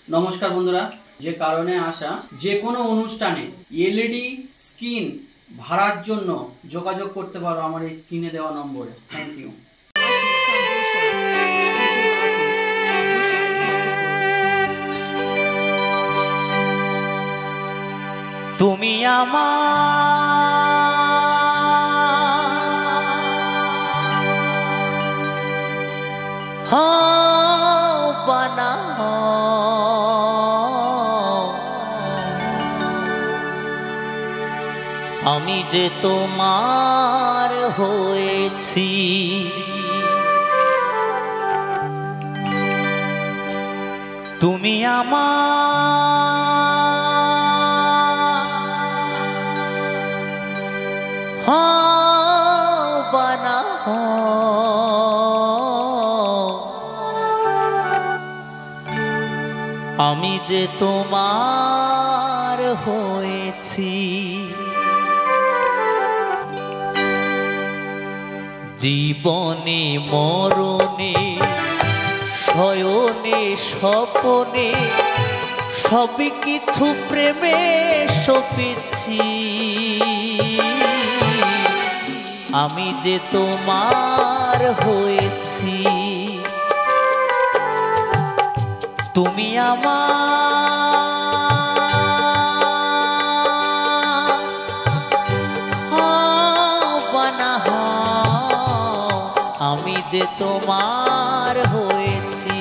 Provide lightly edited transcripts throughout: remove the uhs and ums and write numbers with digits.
নমস্কার বন্ধুরা, যে কারণে আসা যে কোনো অনুষ্ঠানে এলইডি স্ক্রিন ভাড়ার জন্য যোগাযোগ করতে পারো আমার এই স্ক্রিনে দেওয়া নম্বরে। Thank you. তুমি আমার বানাও, আমি যে তোমার হয়েছি। তুমি আমার বানাও, আমি যে তোমার হয়েছি। জীবনে মরণে শয়নে স্বপনে সবই কিছু প্রেমে সপেছি। আমি যে তোমার হয়েছি। তুমি আমার বানাও, আমি যে তোমার হয়েছি।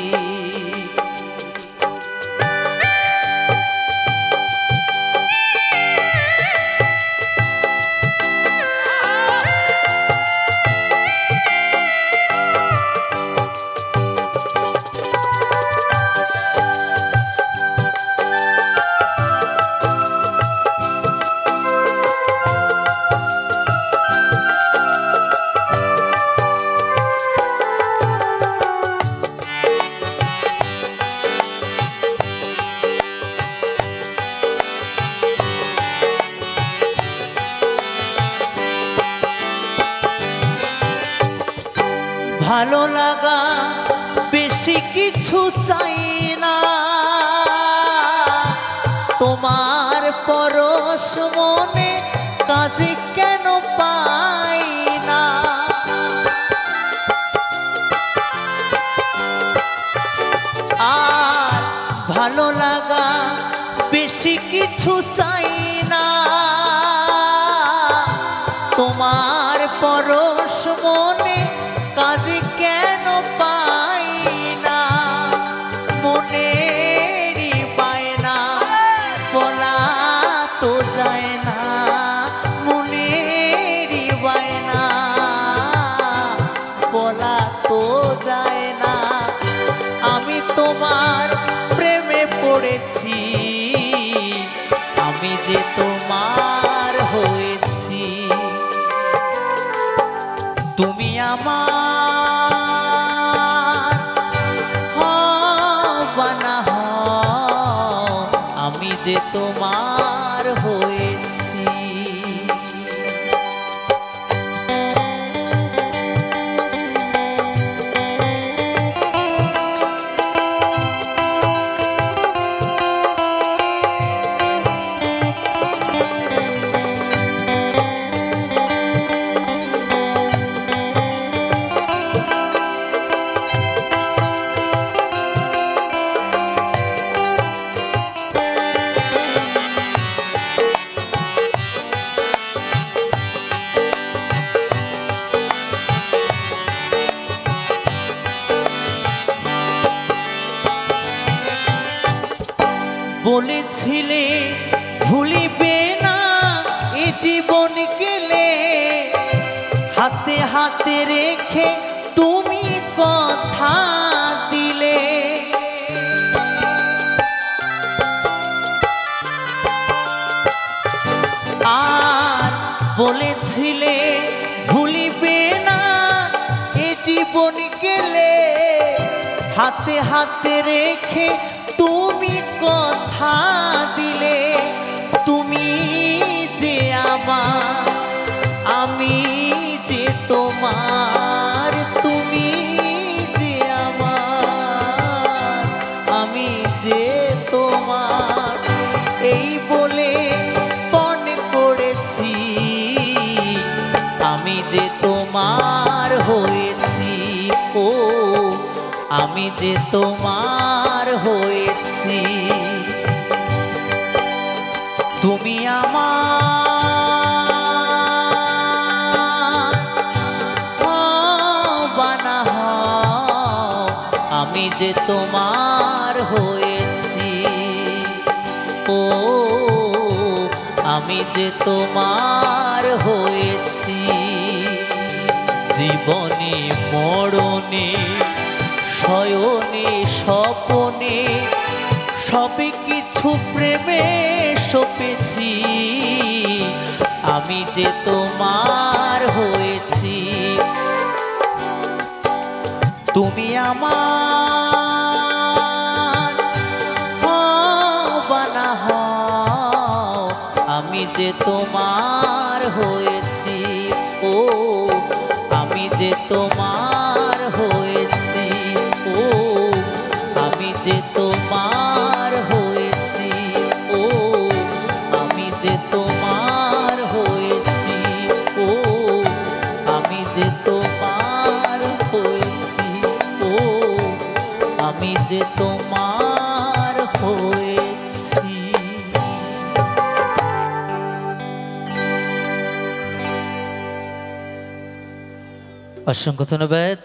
ভালো লাগা বেশি কিছু চাই না, তোমার পরশ মনে কাজে কেন পাই না। আর ভালো লাগা বেশি কিছু চাই না, তোমার পরশ মনে কাজে কেন পাই না। মনেরই বায়না বলা তো যায় না, মনেরই বায়না বলা তো যায় না। আমি তোমার প্রেমে পড়েছি, আমি যে তোমার হয়েছি। তুমি আমার বানাও, আমি যে তোমার হয়েছি। বলেছিলে ভুলিবে না এ জীবন গেলে, হাতে হাতে রেখে তুমি কথা দিলে। আর বলেছিলে ভুলিবে না এ জীবন গেলে, হাতে হাতে রেখে তুমি কথা দিলে। তুমি যে আমার, আমি যে তোমার। তুমি যে আমার, আমি যে যে তোমার হয়েছি। তুমি আমার বানা হও, আমি যে তোমার হয়েছি। ও আমি যে তোমার হয়েছি। জীবনে মরণে শয়নে স্বপনে সবে কিছু প্রেমে সপেছি। আমি যে তোমার হয়েছি। তুমি আমার বানা হও, আমি যে তোমার হয়েছি। ও আমি যে তোমার হয়েছি। ও আমি যে তোমার হয়েছি। ও আমি যে তোমার হয়েছি। ও আমি যে তোমার হয়েছি। ও আমি যে তোমার হয়েছি। অসংখ্য ধন্যবাদ।